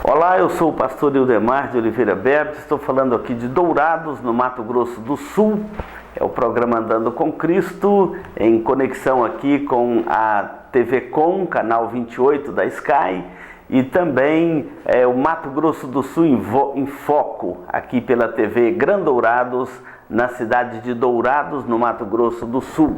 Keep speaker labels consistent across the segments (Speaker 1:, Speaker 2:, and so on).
Speaker 1: Olá, eu sou o pastor Ildemar de Oliveira Berto, estou falando aqui de Dourados, no Mato Grosso do Sul. É o programa Andando com Cristo, em conexão aqui com a TV Com, canal 28 da Sky, e também o Mato Grosso do Sul em Foco, aqui pela TV Gran Dourados, na cidade de Dourados, no Mato Grosso do Sul.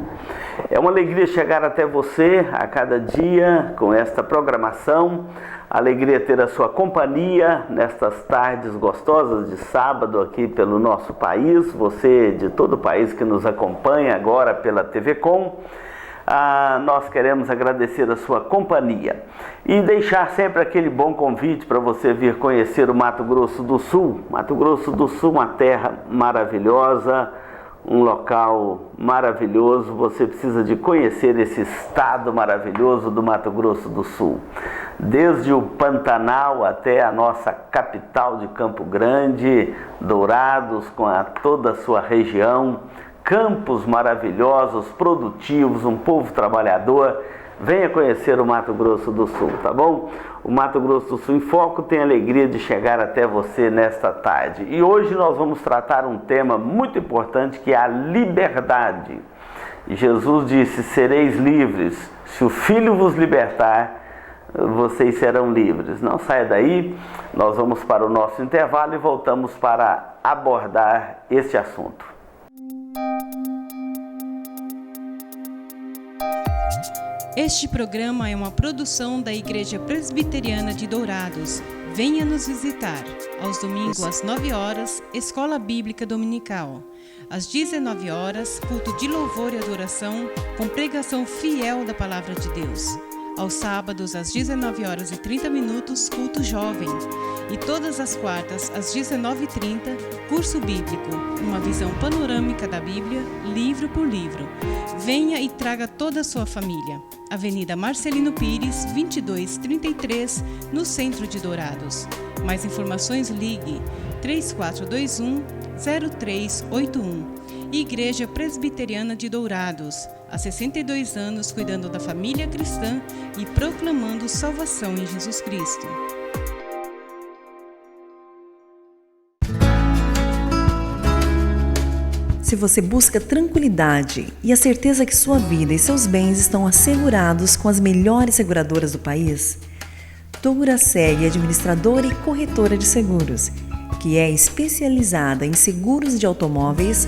Speaker 1: É uma alegria chegar até você a cada dia com esta programação. Alegria ter a sua companhia nestas tardes gostosas de sábado aqui pelo nosso país. Você de todo o país que nos acompanha agora pela TV Com. Nós queremos agradecer a sua companhia e deixar sempre aquele bom convite para você vir conhecer o Mato Grosso do Sul. Mato Grosso do Sul, uma terra maravilhosa, um local maravilhoso. Você precisa de conhecer esse estado maravilhoso do Mato Grosso do Sul. Desde o Pantanal até a nossa capital de Campo Grande, Dourados, com toda a sua região, campos maravilhosos, produtivos, um povo trabalhador. Venha conhecer o Mato Grosso do Sul, tá bom? O Mato Grosso do Sul em Foco tem a alegria de chegar até você nesta tarde. E hoje nós vamos tratar um tema muito importante, que é a liberdade. E Jesus disse: sereis livres, se o Filho vos libertar, vocês serão livres. Não saia daí, nós vamos para o nosso intervalo e voltamos para abordar este assunto.
Speaker 2: Este programa é uma produção da Igreja Presbiteriana de Dourados. Venha nos visitar. Aos domingos às 9 horas, Escola Bíblica Dominical. Às 19 horas, culto de louvor e adoração, com pregação fiel da Palavra de Deus. Aos sábados, às 19 horas e 30 minutos, culto jovem. E todas as quartas, às 19h30, curso bíblico, uma visão panorâmica da Bíblia, livro por livro. Venha e traga toda a sua família. Avenida Marcelino Pires, 2233, no centro de Dourados. Mais informações, ligue 3421-0381. Igreja Presbiteriana de Dourados, há 62 anos cuidando da família cristã e proclamando salvação em Jesus Cristo.
Speaker 3: Se você busca tranquilidade e a certeza que sua vida e seus bens estão assegurados com as melhores seguradoras do país, Douraseg é administradora e corretora de seguros, que é especializada em seguros de automóveis,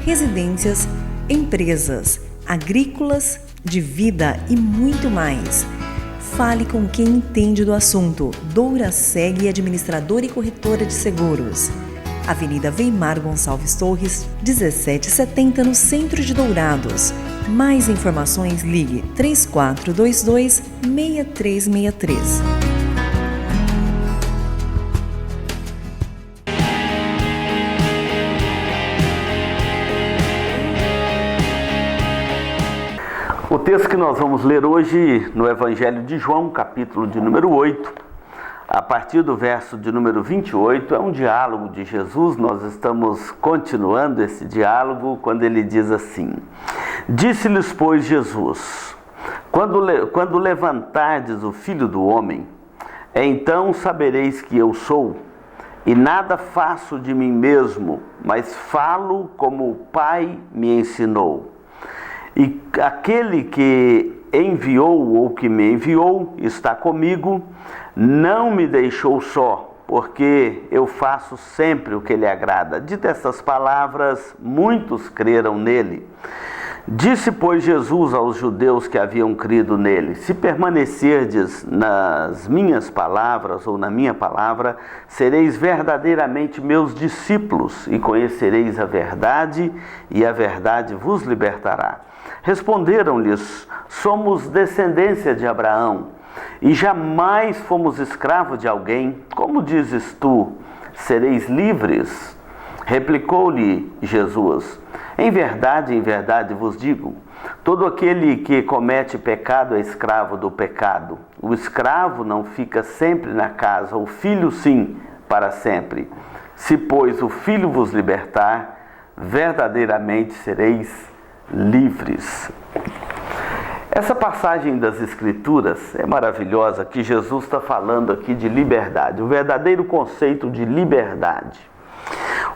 Speaker 3: residências, empresas, agrícolas, de vida e muito mais. Fale com quem entende do assunto. Douraseg, administradora e corretora de seguros. Avenida Weimar Gonçalves Torres, 1770, no centro de Dourados. Mais informações, ligue 3422-6363.
Speaker 1: O texto que nós vamos ler hoje no Evangelho de João, capítulo de número 8, a partir do verso de número 28, é um diálogo de Jesus. Nós estamos continuando esse diálogo quando ele diz assim: Disse-lhes, pois, Jesus: Quando levantardes o Filho do Homem, então sabereis que eu sou, e nada faço de mim mesmo, mas falo como o Pai me ensinou. E aquele que enviou ou que me enviou está comigo, não me deixou só, porque eu faço sempre o que lhe agrada. Dito estas palavras, muitos creram nele. Disse, pois, Jesus aos judeus que haviam crido nele: se permanecerdes nas minhas palavras ou na minha palavra, sereis verdadeiramente meus discípulos e conhecereis a verdade, e a verdade vos libertará. Responderam-lhes: somos descendência de Abraão e jamais fomos escravos de alguém. Como dizes tu, sereis livres? Replicou-lhe Jesus: em verdade vos digo, todo aquele que comete pecado é escravo do pecado. O escravo não fica sempre na casa, o filho sim, para sempre. Se, pois, o Filho vos libertar, verdadeiramente sereis livres. Essa passagem das Escrituras é maravilhosa, que Jesus está falando aqui de liberdade, o verdadeiro conceito de liberdade.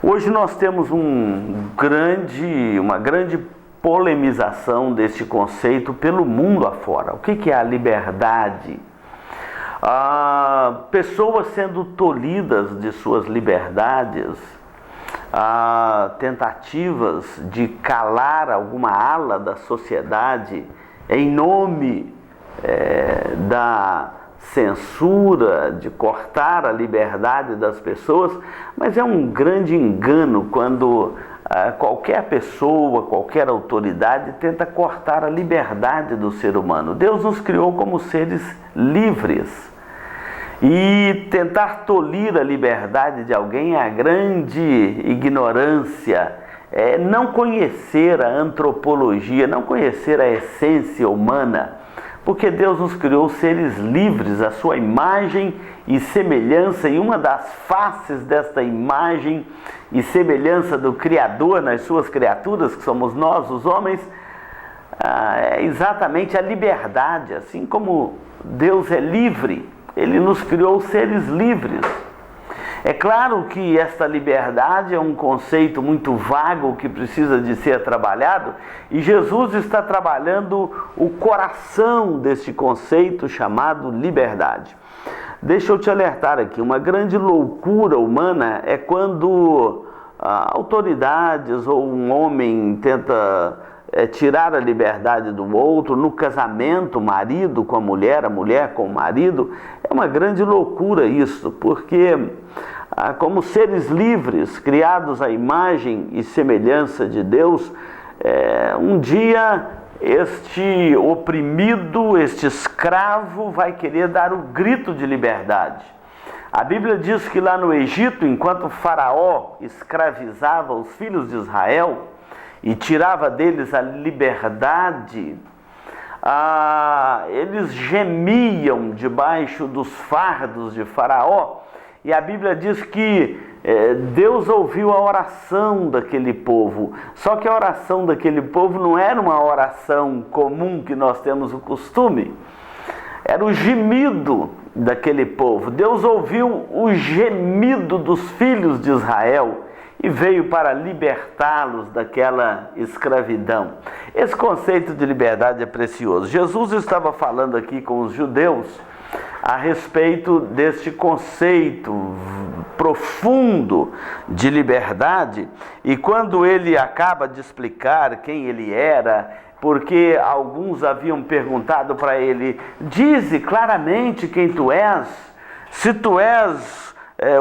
Speaker 1: Hoje nós temos uma grande polemização deste conceito pelo mundo afora. O que é a liberdade? Pessoas sendo tolhidas de suas liberdades, tentativas de calar alguma ala da sociedade em nome da censura, de cortar a liberdade das pessoas, mas é um grande engano quando qualquer pessoa, qualquer autoridade tenta cortar a liberdade do ser humano. Deus nos criou como seres livres. E tentar tolir a liberdade de alguém é a grande ignorância, é não conhecer a antropologia, não conhecer a essência humana, porque Deus nos criou seres livres, a sua imagem e semelhança, e uma das faces desta imagem e semelhança do Criador nas suas criaturas, que somos nós, os homens, é exatamente a liberdade. Assim como Deus é livre, Ele nos criou seres livres. É claro que esta liberdade é um conceito muito vago que precisa de ser trabalhado, e Jesus está trabalhando o coração deste conceito chamado liberdade. Deixa eu te alertar aqui, uma grande loucura humana é quando autoridades ou um homem tenta tirar a liberdade do outro, no casamento, o marido com a mulher com o marido. É uma grande loucura isso, porque como seres livres, criados à imagem e semelhança de Deus, um dia este oprimido, este escravo vai querer dar o grito de liberdade. A Bíblia diz que lá no Egito, enquanto Faraó escravizava os filhos de Israel e tirava deles a liberdade, eles gemiam debaixo dos fardos de Faraó. E a Bíblia diz que Deus ouviu a oração daquele povo. Só que a oração daquele povo não era uma oração comum que nós temos o costume. Era o gemido daquele povo. Deus ouviu o gemido dos filhos de Israel e veio para libertá-los daquela escravidão. Esse conceito de liberdade é precioso. Jesus estava falando aqui com os judeus a respeito deste conceito profundo de liberdade, e quando ele acaba de explicar quem ele era, porque alguns haviam perguntado para ele: dize claramente quem tu és, se tu és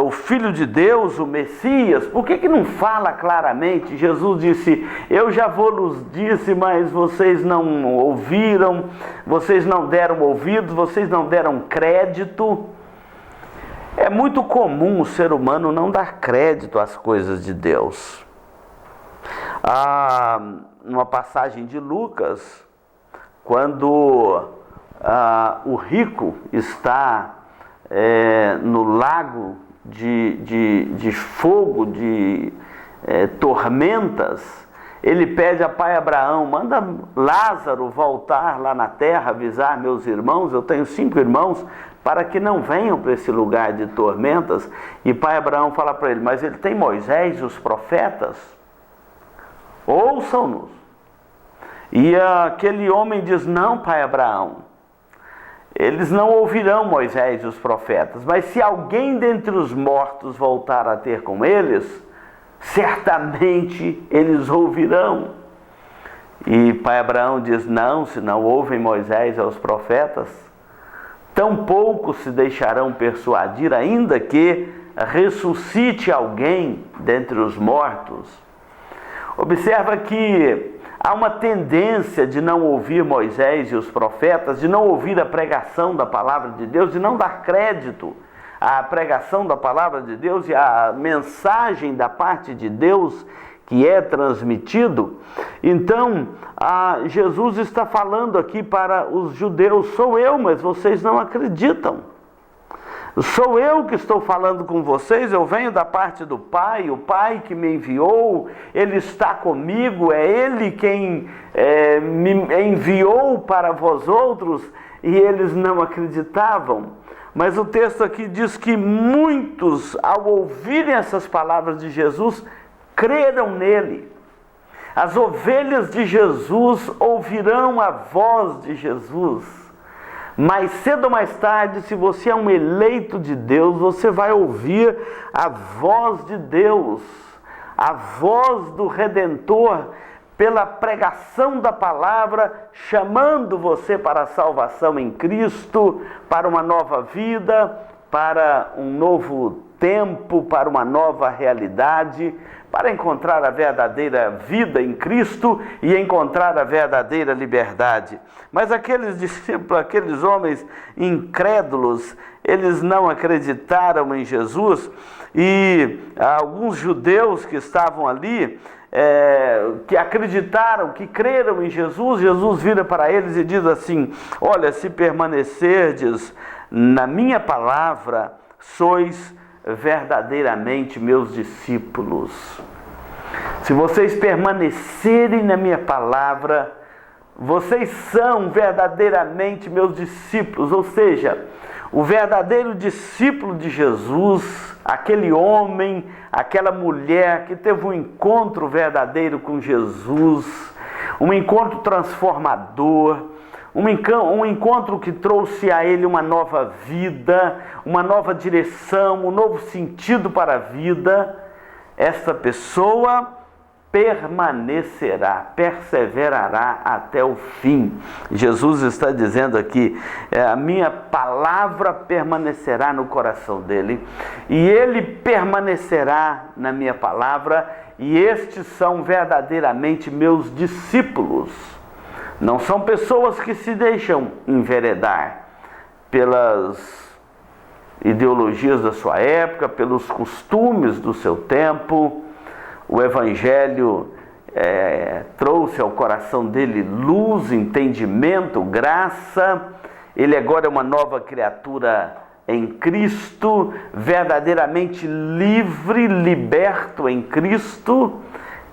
Speaker 1: o Filho de Deus, o Messias, por que não fala claramente? Jesus disse: eu já vos disse, mas vocês não ouviram, vocês não deram ouvidos, vocês não deram crédito. É muito comum o ser humano não dar crédito às coisas de Deus. Numa passagem de Lucas, quando o rico está no lago de fogo, de tormentas, ele pede a pai Abraão: manda Lázaro voltar lá na terra, avisar meus irmãos, eu tenho 5 irmãos, para que não venham para esse lugar de tormentas. E pai Abraão fala para ele: mas ele tem Moisés e os profetas, ouçam-nos. E aquele homem diz: não, pai Abraão, eles não ouvirão Moisés e os profetas, mas se alguém dentre os mortos voltar a ter com eles, certamente eles ouvirão. E pai Abraão diz: não, se não ouvem Moisés e os profetas, tampouco se deixarão persuadir, ainda que ressuscite alguém dentre os mortos. Observa que há uma tendência de não ouvir Moisés e os profetas, de não ouvir a pregação da palavra de Deus, de não dar crédito à pregação da palavra de Deus e à mensagem da parte de Deus que é transmitido. Então, Jesus está falando aqui para os judeus: sou eu, mas vocês não acreditam. Sou eu que estou falando com vocês, eu venho da parte do Pai, o Pai que me enviou, Ele está comigo, é Ele quem me enviou para vós outros, e eles não acreditavam. Mas o texto aqui diz que muitos, ao ouvirem essas palavras de Jesus, creram nele. As ovelhas de Jesus ouvirão a voz de Jesus. Mais cedo ou mais tarde, se você é um eleito de Deus, você vai ouvir a voz de Deus, a voz do Redentor, pela pregação da palavra, chamando você para a salvação em Cristo, para uma nova vida, para um novo tempo, para uma nova realidade, para encontrar a verdadeira vida em Cristo e encontrar a verdadeira liberdade. Mas aqueles discípulos, aqueles homens incrédulos, eles não acreditaram em Jesus, e alguns judeus que estavam ali, que acreditaram, que creram em Jesus, Jesus vira para eles e diz assim: olha, se permanecerdes na minha palavra, sois verdadeiramente meus discípulos. Se vocês permanecerem na minha palavra, vocês são verdadeiramente meus discípulos. Ou seja, o verdadeiro discípulo de Jesus, aquele homem, aquela mulher que teve um encontro verdadeiro com Jesus, um encontro transformador, um encontro que trouxe a ele uma nova vida, uma nova direção, um novo sentido para a vida. Esta pessoa permanecerá, perseverará até o fim. Jesus está dizendo aqui, a minha palavra permanecerá no coração dele, e ele permanecerá na minha palavra, e estes são verdadeiramente meus discípulos. Não são pessoas que se deixam enveredar pelas ideologias da sua época, pelos costumes do seu tempo. O Evangelho trouxe ao coração dele luz, entendimento, graça. Ele agora é uma nova criatura em Cristo, verdadeiramente livre, liberto em Cristo.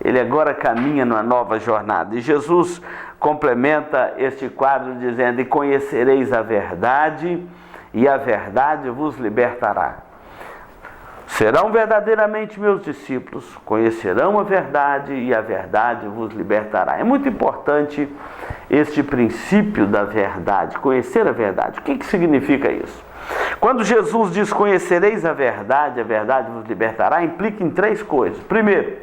Speaker 1: Ele agora caminha numa nova jornada. E Jesus complementa este quadro dizendo: e conhecereis a verdade, e a verdade vos libertará. Serão verdadeiramente meus discípulos, conhecerão a verdade, e a verdade vos libertará. É muito importante este princípio da verdade, conhecer a verdade. O que significa isso? Quando Jesus diz conhecereis a verdade vos libertará, implica em três coisas. Primeiro,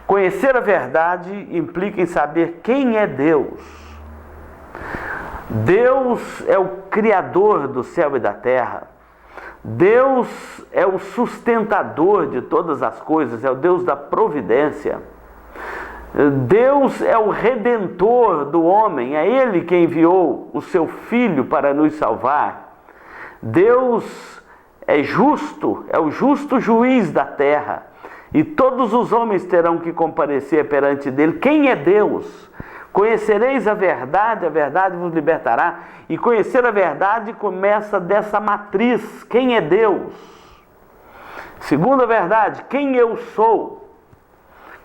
Speaker 1: conhecer a verdade implica em saber quem é Deus. Deus é o Criador do céu e da terra. Deus é o sustentador de todas as coisas, é o Deus da providência. Deus é o Redentor do homem, é Ele quem enviou o seu Filho para nos salvar. Deus é justo, é o justo juiz da terra, e todos os homens terão que comparecer perante dele. Quem é Deus? Conhecereis a verdade vos libertará. E conhecer a verdade começa dessa matriz: quem é Deus? Segunda verdade, quem eu sou?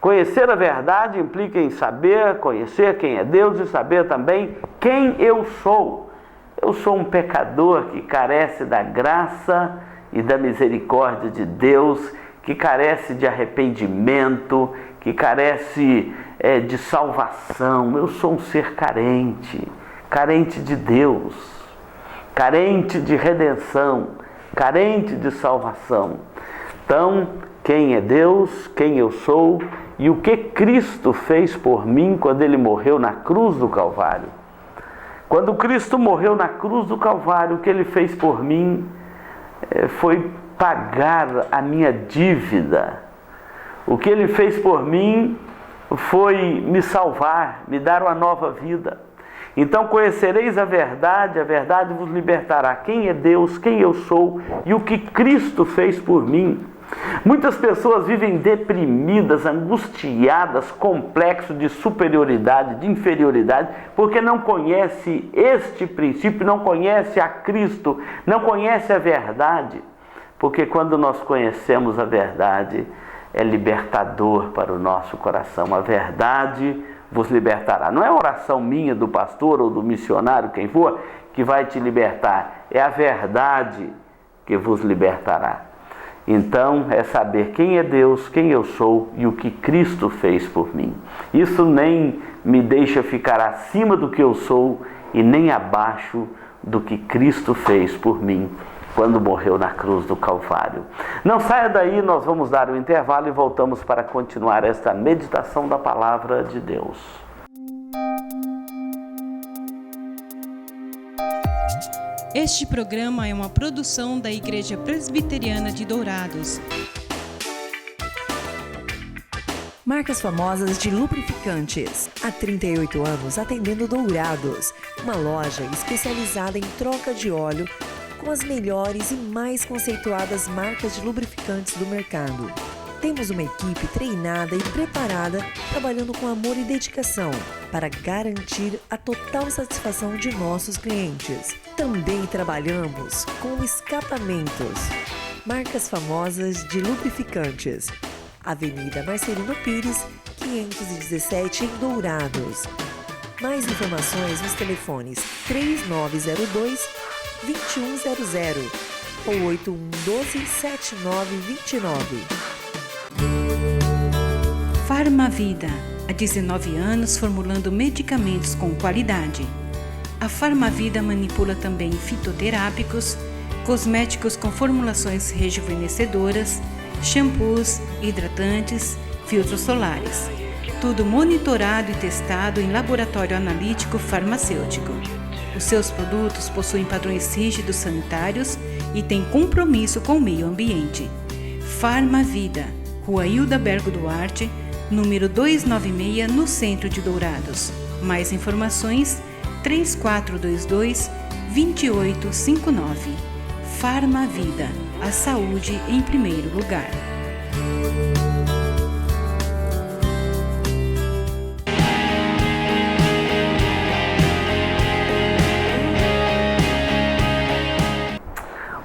Speaker 1: Conhecer a verdade implica em saber, conhecer quem é Deus, e saber também quem eu sou. Eu sou um pecador que carece da graça e da misericórdia de Deus, que carece de arrependimento, que carece de salvação. Eu sou um ser carente, carente de Deus, carente de redenção, carente de salvação. Então, quem é Deus, quem eu sou e o que Cristo fez por mim quando Ele morreu na cruz do Calvário. Quando Cristo morreu na cruz do Calvário, o que Ele fez por mim foi pagar a minha dívida. O que Ele fez por mim foi me salvar, me dar uma nova vida. Então conhecereis a verdade vos libertará. Quem é Deus, quem eu sou e o que Cristo fez por mim. Muitas pessoas vivem deprimidas, angustiadas, complexo de superioridade, de inferioridade, porque não conhece este princípio, não conhece a Cristo, não conhece a verdade. Porque quando nós conhecemos a verdade, é libertador para o nosso coração. A verdade vos libertará. Não é a oração minha, do pastor ou do missionário, quem for, que vai te libertar. É a verdade que vos libertará. Então, é saber quem é Deus, quem eu sou e o que Cristo fez por mim. Isso nem me deixa ficar acima do que eu sou e nem abaixo do que Cristo fez por mim quando morreu na cruz do Calvário. Não saia daí, nós vamos dar um intervalo e voltamos para continuar esta meditação da Palavra de Deus.
Speaker 2: Este programa é uma produção da Igreja Presbiteriana de Dourados.
Speaker 3: Marcas famosas de lubrificantes. Há 38 anos atendendo Dourados, uma loja especializada em troca de óleo com as melhores e mais conceituadas marcas de lubrificantes do mercado. Temos uma equipe treinada e preparada, trabalhando com amor e dedicação para garantir a total satisfação de nossos clientes. Também trabalhamos com escapamentos. Marcas famosas de lubrificantes. Avenida Marcelino Pires, 517 em Dourados. Mais informações nos telefones 3902-2100 ou 8112-7929.
Speaker 2: Farmavida, há 19 anos formulando medicamentos com qualidade. A Farmavida manipula também fitoterápicos, cosméticos com formulações rejuvenescedoras, shampoos, hidratantes, filtros solares. Tudo monitorado e testado em laboratório analítico farmacêutico. Os seus produtos possuem padrões rígidos sanitários e têm compromisso com o meio ambiente. Farmavida, Rua Hilda Bergo Duarte, número 296, no centro de Dourados. Mais informações, 3422-2859. Farmavida, a saúde em primeiro lugar.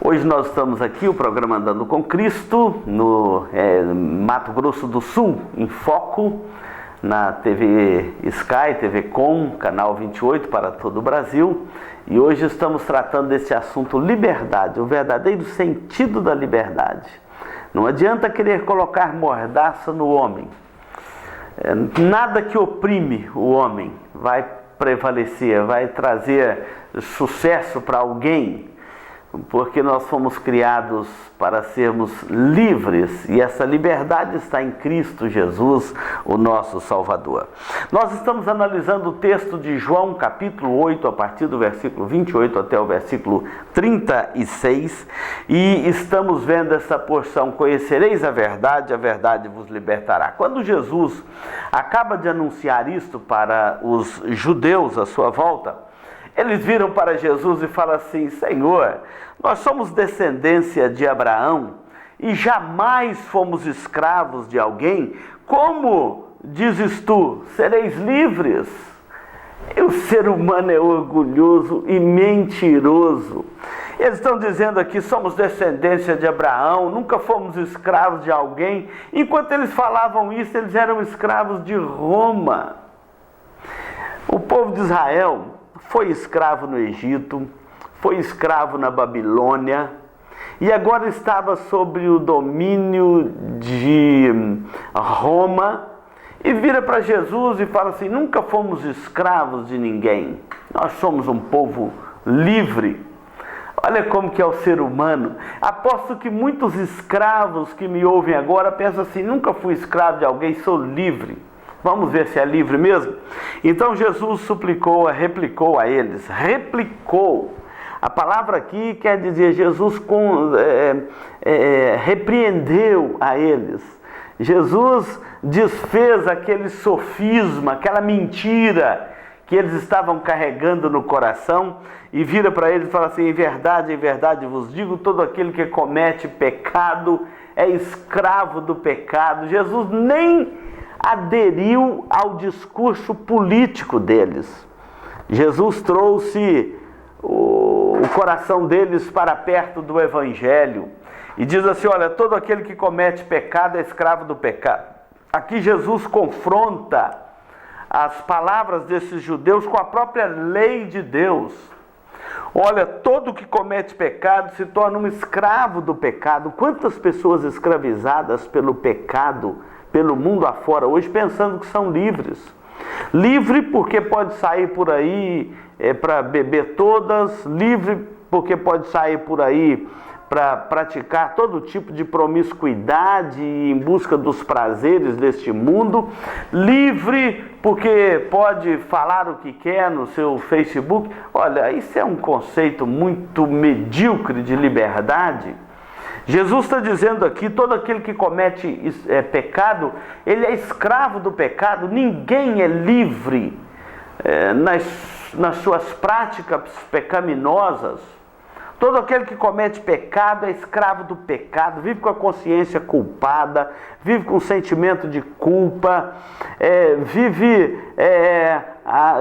Speaker 1: Hoje nós estamos aqui, o programa Andando com Cristo, no Mato Grosso do Sul, em foco, na TV Sky, TV Com, canal 28 para todo o Brasil. E hoje estamos tratando desse assunto liberdade, o verdadeiro sentido da liberdade. Não adianta querer colocar mordaça no homem. Nada que oprime o homem vai prevalecer, vai trazer sucesso para alguém, porque nós fomos criados para sermos livres e essa liberdade está em Cristo Jesus, o nosso Salvador. Nós estamos analisando o texto de João, capítulo 8, a partir do versículo 28 até o versículo 36, e estamos vendo essa porção: conhecereis a verdade vos libertará. Quando Jesus acaba de anunciar isto para os judeus à sua volta, eles viram para Jesus e falam assim: Senhor, nós somos descendência de Abraão e jamais fomos escravos de alguém. Como dizes tu, sereis livres? E o ser humano é orgulhoso e mentiroso. Eles estão dizendo aqui: somos descendência de Abraão, nunca fomos escravos de alguém. Enquanto eles falavam isso, eles eram escravos de Roma. O povo de Israel foi escravo no Egito, foi escravo na Babilônia e agora estava sob o domínio de Roma, e vira para Jesus e fala assim: nunca fomos escravos de ninguém, nós somos um povo livre. Olha como que é o ser humano. Aposto que muitos escravos que me ouvem agora pensam assim: nunca fui escravo de alguém, sou livre. Vamos ver se é livre mesmo? Então Jesus replicou a eles. Replicou. A palavra aqui quer dizer, Jesus repreendeu a eles. Jesus desfez aquele sofisma, aquela mentira que eles estavam carregando no coração, e vira para eles e fala assim: em verdade vos digo, todo aquele que comete pecado é escravo do pecado. Jesus nem aderiu ao discurso político deles. Jesus trouxe o coração deles para perto do Evangelho e diz assim: olha, todo aquele que comete pecado é escravo do pecado. Aqui Jesus confronta as palavras desses judeus com a própria lei de Deus. Olha, todo que comete pecado se torna um escravo do pecado. Quantas pessoas escravizadas pelo pecado, pelo mundo afora hoje, pensando que são livres. Livre porque pode sair por aí para beber todas, livre porque pode sair por aí para praticar todo tipo de promiscuidade em busca dos prazeres deste mundo, livre porque pode falar o que quer no seu Facebook. Olha, isso é um conceito muito medíocre de liberdade. Jesus está dizendo aqui, todo aquele que comete pecado, ele é escravo do pecado. Ninguém é livre nas suas práticas pecaminosas. Todo aquele que comete pecado é escravo do pecado, vive com a consciência culpada, vive com sentimento de culpa, vive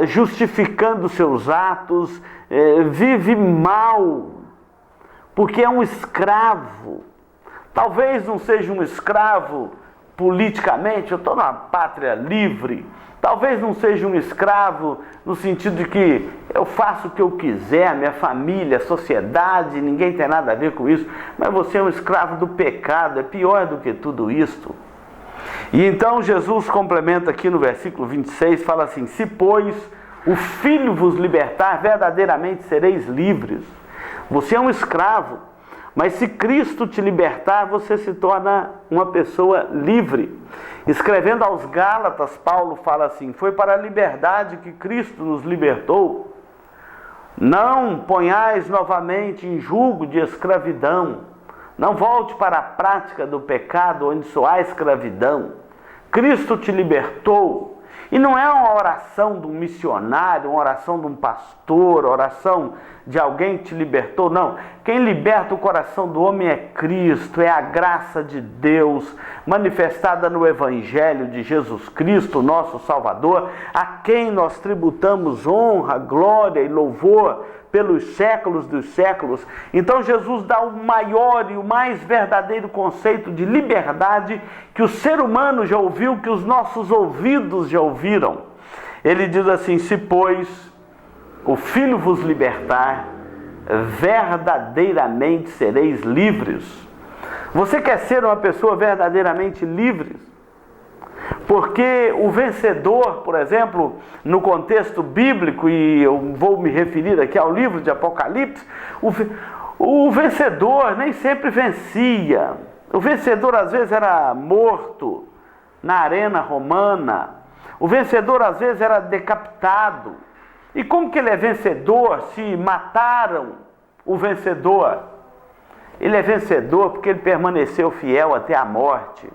Speaker 1: justificando seus atos, vive mal, porque é um escravo. Talvez não seja um escravo politicamente, eu estou numa pátria livre. Talvez não seja um escravo no sentido de que eu faço o que eu quiser, a minha família, a sociedade, ninguém tem nada a ver com isso. Mas você é um escravo do pecado, é pior do que tudo isto. E então Jesus complementa aqui no versículo 26, fala assim: se pois o Filho vos libertar, verdadeiramente sereis livres. Você é um escravo, mas se Cristo te libertar, você se torna uma pessoa livre. Escrevendo aos Gálatas, Paulo fala assim: foi para a liberdade que Cristo nos libertou. Não ponhais novamente em julgo de escravidão. Não volte para a prática do pecado onde só há escravidão. Cristo te libertou. E não é uma oração de um missionário, uma oração de um pastor, oração de alguém que te libertou, não. Quem liberta o coração do homem é Cristo, é a graça de Deus manifestada no Evangelho de Jesus Cristo, nosso Salvador, a quem nós tributamos honra, glória e louvor pelos séculos dos séculos. Então Jesus dá o maior e o mais verdadeiro conceito de liberdade que o ser humano já ouviu, que os nossos ouvidos já ouviram. Ele diz assim: se pois o Filho vos libertar, verdadeiramente sereis livres. Você quer ser uma pessoa verdadeiramente livre? Porque o vencedor, por exemplo, no contexto bíblico, e eu vou me referir aqui ao livro de Apocalipse, o vencedor nem sempre vencia. O vencedor às vezes era morto na arena romana. O vencedor às vezes era decapitado. E como que ele é vencedor se mataram o vencedor? Ele é vencedor porque ele permaneceu fiel até a morte.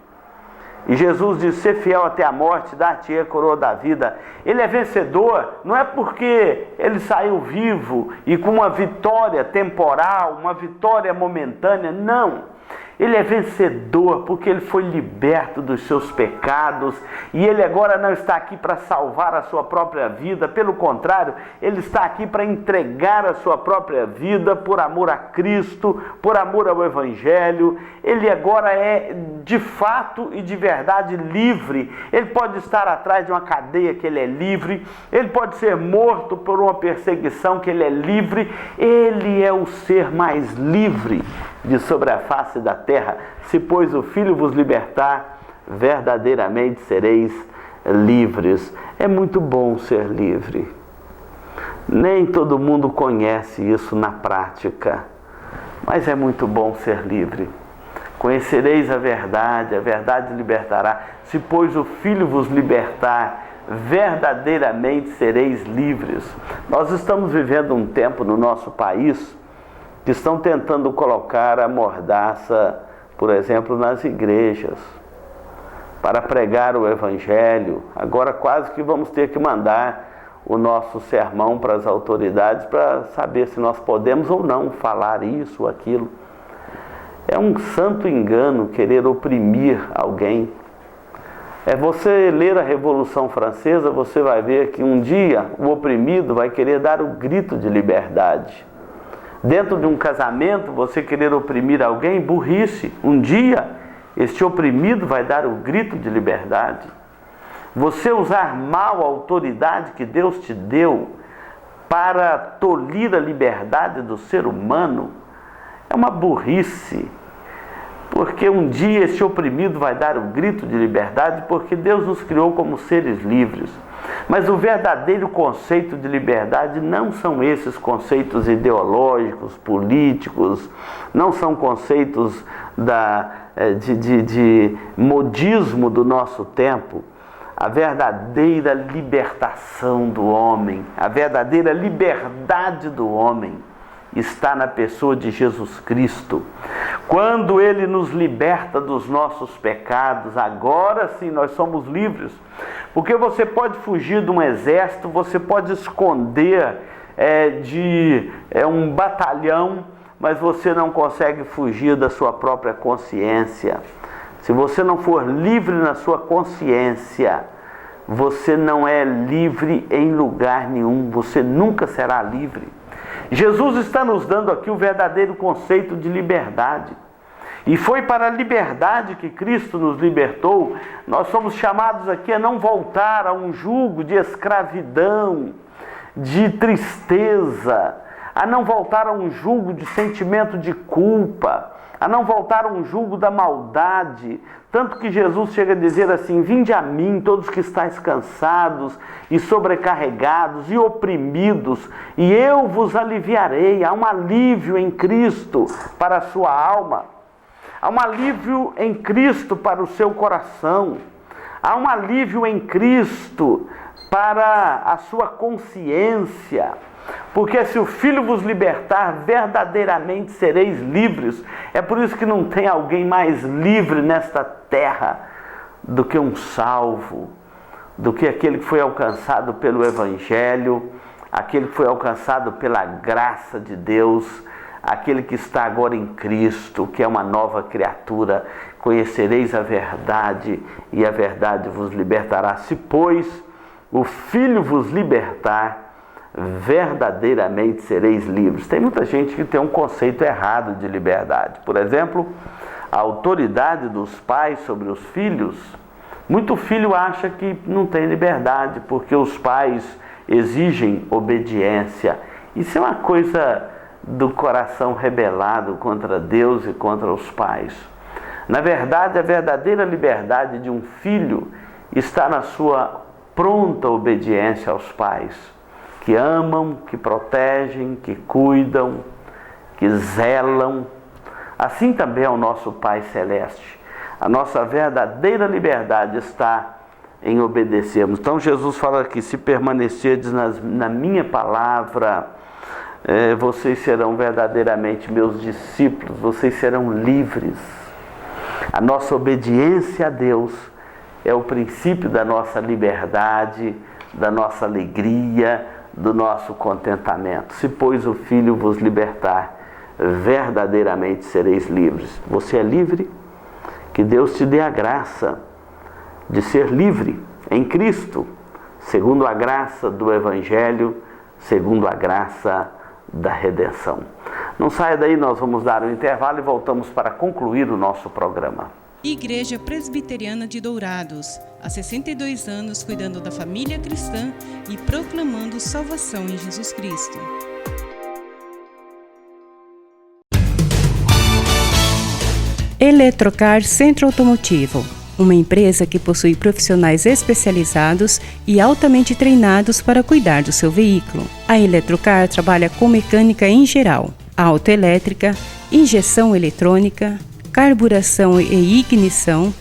Speaker 1: E Jesus diz: ser fiel até a morte, dar-te-ei a coroa da vida. Ele é vencedor, não é porque ele saiu vivo e com uma vitória temporal, uma vitória momentânea, não. Ele é vencedor porque ele foi liberto dos seus pecados e ele agora não está aqui para salvar a sua própria vida. Pelo contrário, ele está aqui para entregar a sua própria vida por amor a Cristo, por amor ao Evangelho. Ele agora é de fato e de verdade livre. Ele pode estar atrás de uma cadeia, que ele é livre. Ele pode ser morto por uma perseguição, que ele é livre. Ele é o ser mais livre de sobre a face da terra. Se pois o Filho vos libertar, verdadeiramente sereis livres. É muito bom ser livre. Nem todo mundo conhece isso na prática, mas é muito bom ser livre. Conhecereis a verdade libertará. Se pois o Filho vos libertar, verdadeiramente sereis livres. Nós estamos vivendo um tempo no nosso país que estão tentando colocar a mordaça, por exemplo, nas igrejas, para pregar o Evangelho. Agora quase que vamos ter que mandar o nosso sermão para as autoridades para saber se nós podemos ou não falar isso ou aquilo. É É um santo engano querer oprimir alguém. Você ler a Revolução Francesa, você vai ver que um dia o oprimido vai querer dar o grito de liberdade. Dentro de um casamento, você querer oprimir alguém, burrice. Um dia, este oprimido vai dar o grito de liberdade. Você usar mal a autoridade que Deus te deu para tolir a liberdade do ser humano é uma burrice. Porque um dia esse oprimido vai dar o grito de liberdade, porque Deus nos criou como seres livres. Mas o verdadeiro conceito de liberdade não são esses conceitos ideológicos, políticos, não são conceitos de modismo do nosso tempo. A verdadeira libertação do homem, a verdadeira liberdade do homem está na pessoa de Jesus Cristo. Quando Ele nos liberta dos nossos pecados, agora sim nós somos livres. Porque você pode fugir de um exército, você pode esconder de um batalhão, mas você não consegue fugir da sua própria consciência. Se você não for livre na sua consciência, você não é livre em lugar nenhum, você nunca será livre. Jesus está nos dando aqui o verdadeiro conceito de liberdade. E foi para a liberdade que Cristo nos libertou. Nós somos chamados aqui a não voltar a um jugo de escravidão, de tristeza, a não voltar a um jugo de sentimento de culpa, a não voltar a um jugo da maldade. Tanto que Jesus chega a dizer assim: vinde a mim todos que estáis cansados e sobrecarregados e oprimidos, e eu vos aliviarei. Há um alívio em Cristo para a sua alma, há um alívio em Cristo para o seu coração, há um alívio em Cristo para a sua consciência. Porque se o Filho vos libertar, verdadeiramente sereis livres. É por isso que não tem alguém mais livre nesta terra do que um salvo, do que aquele que foi alcançado pelo Evangelho, aquele que foi alcançado pela graça de Deus, aquele que está agora em Cristo, que é uma nova criatura. Conhecereis a verdade e a verdade vos libertará. Se, pois, o Filho vos libertar, verdadeiramente sereis livres. Tem muita gente que tem um conceito errado de liberdade. Por exemplo, a autoridade dos pais sobre os filhos. Muito filho acha que não tem liberdade porque os pais exigem obediência. Isso é uma coisa do coração rebelado contra Deus e contra os pais. Na verdade, a verdadeira liberdade de um filho está na sua pronta obediência aos pais, que amam, que protegem, que cuidam, que zelam. Assim também é o nosso Pai Celeste. A nossa verdadeira liberdade está em obedecermos. Então Jesus fala aqui: se permanecerdes na minha palavra, vocês serão verdadeiramente meus discípulos, vocês serão livres. A nossa obediência a Deus é o princípio da nossa liberdade, da nossa alegria, do nosso contentamento. Se, pois, o Filho vos libertar, verdadeiramente sereis livres. Você é livre? Que Deus te dê a graça de ser livre em Cristo, segundo a graça do Evangelho, segundo a graça da redenção. Não saia daí, nós vamos dar um intervalo e voltamos para concluir o nosso programa.
Speaker 2: Igreja Presbiteriana de Dourados, há 62 anos cuidando da família cristã e proclamando salvação em Jesus Cristo. Eletrocar Centro Automotivo, uma empresa que possui profissionais especializados e altamente treinados para cuidar do seu veículo. A Eletrocar trabalha com mecânica em geral, autoelétrica, injeção eletrônica, carburação e ignição,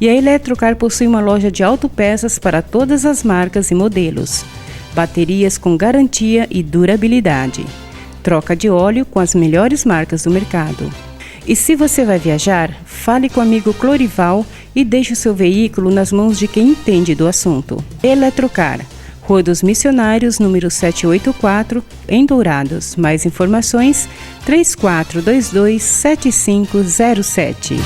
Speaker 2: e a Eletrocar possui uma loja de autopeças para todas as marcas e modelos, baterias com garantia e durabilidade, troca de óleo com as melhores marcas do mercado. E se você vai viajar, fale com o amigo Clorival e deixe o seu veículo nas mãos de quem entende do assunto. Eletrocar, Rua dos Missionários, número 784, em Dourados. Mais informações, 3422-7507.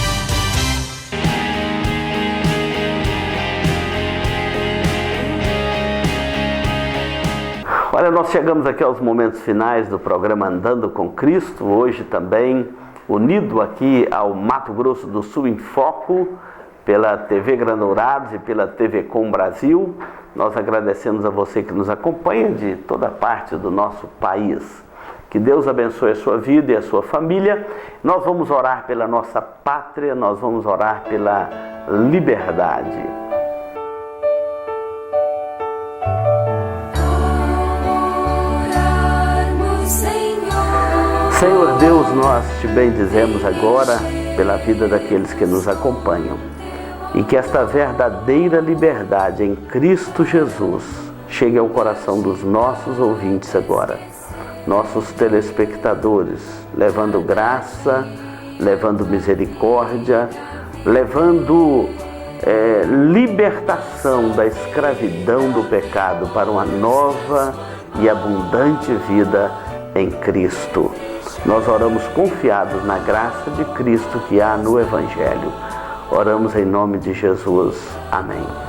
Speaker 1: Olha, nós chegamos aqui aos momentos finais do programa Andando com Cristo, hoje também unido aqui ao Mato Grosso do Sul em Foco, pela TV Grande Dourados e pela TV Com Brasil. Nós agradecemos a você que nos acompanha de toda parte do nosso país. Que Deus abençoe a sua vida e a sua família. Nós vamos orar pela nossa pátria, nós vamos orar pela liberdade. Senhor Deus, nós te bendizemos agora pela vida daqueles que nos acompanham. E que esta verdadeira liberdade em Cristo Jesus chegue ao coração dos nossos ouvintes agora, nossos telespectadores, levando graça, levando misericórdia, levando libertação da escravidão do pecado para uma nova e abundante vida em Cristo. Nós oramos confiados na graça de Cristo que há no Evangelho. Oramos em nome de Jesus. Amém.